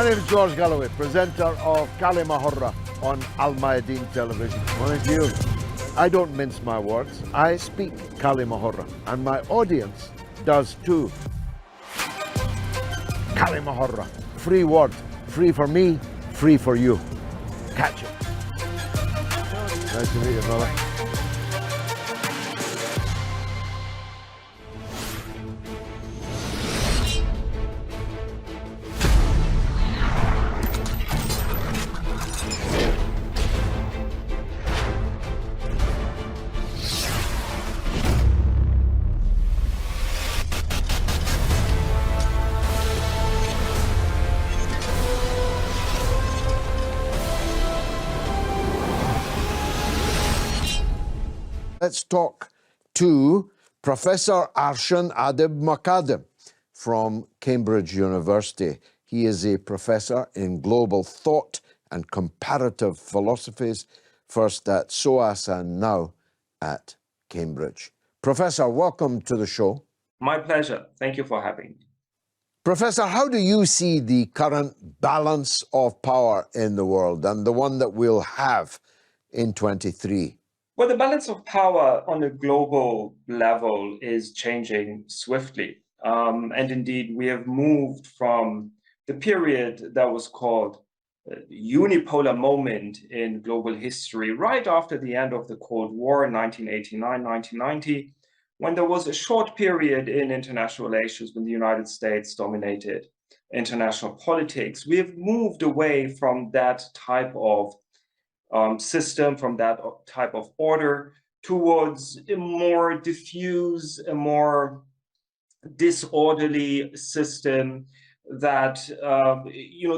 My name is George Galloway, presenter of Kalima Horra on Al Mayadeen television. Morning to you. I don't mince my words. I speak Kalima Horra, and my audience does too. Kalima Horra. Free word. Free for me, free for you. Catch it. Nice to meet you, brother. Let's talk to Professor Arshan Adib-Moghaddam from Cambridge University. He is a professor in global thought and comparative philosophies, first at SOAS and now at Cambridge. Professor, welcome to the show. My pleasure. Thank you for having me. Professor, how do you see the current balance of power in the world and the one that we'll have in 23? Well, the balance of power on a global level is changing swiftly. And indeed, we have moved from the period that was called unipolar moment in global history, right after the end of the Cold War in 1989, 1990, when there was a short period in international relations when the United States dominated international politics. We have moved away from that type of system, from that type of order, towards a more diffuse, a more disorderly system that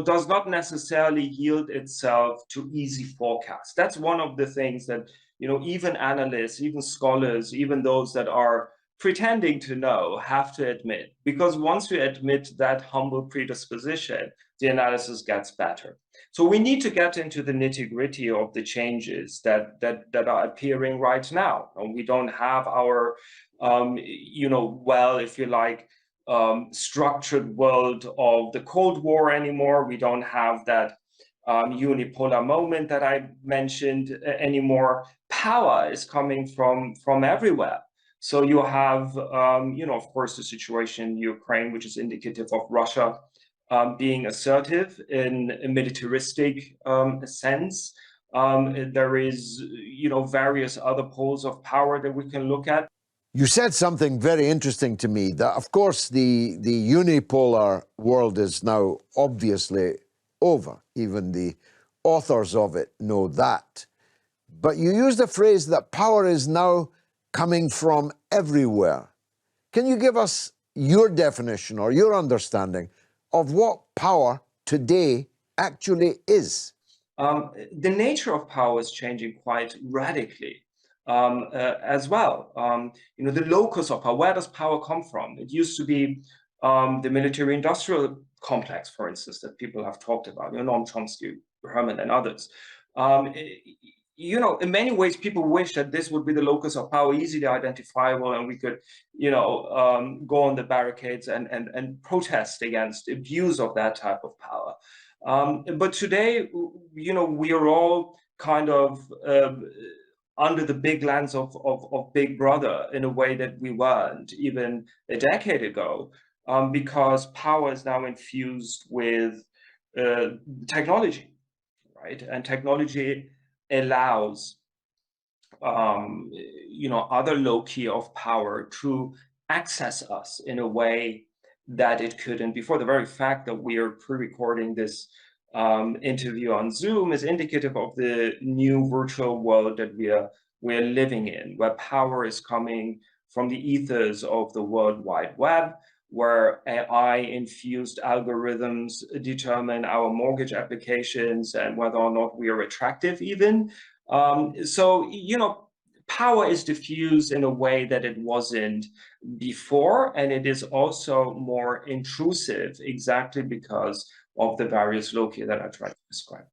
does not necessarily yield itself to easy forecasts. That's one of the things that even analysts, even scholars, even those that are pretending to know have to admit, because once you admit that humble predisposition, the analysis gets better. So we need to get into the nitty-gritty of the changes that are appearing right now. And we don't have our, if you like, structured world of the Cold War anymore. We don't have that unipolar moment that I mentioned anymore. Power is coming from everywhere. So you have, of course, the situation in Ukraine, which is indicative of Russia being assertive in a militaristic sense. There is, various other poles of power that we can look at. You said something very interesting to me, that of course the unipolar world is now obviously over. Even the authors of it know that. But you used the phrase that power is now coming from everywhere. Can you give us your definition or your understanding of what power today actually is? The nature of power is changing quite radically as well. The locus of power, where does power come from? It used to be the military-industrial complex, for instance, that people have talked about, Noam Chomsky, Herman, and others. In many ways, people wish that this would be the locus of power, easily identifiable, and we could, go on the barricades and protest against abuse of that type of power. But today, we are all kind of under the big lens of Big Brother in a way that we weren't even a decade ago, because power is now infused with technology, right? And technology allows other loci of power to access us in a way that it couldn't before. The very fact that we are pre-recording this interview on Zoom is indicative of the new virtual world that we're living in, where power is coming from the ethers of the World Wide Web, where AI-infused algorithms determine our mortgage applications and whether or not we are attractive even. Power is diffused in a way that it wasn't before, and it is also more intrusive exactly because of the various loci that I tried to describe.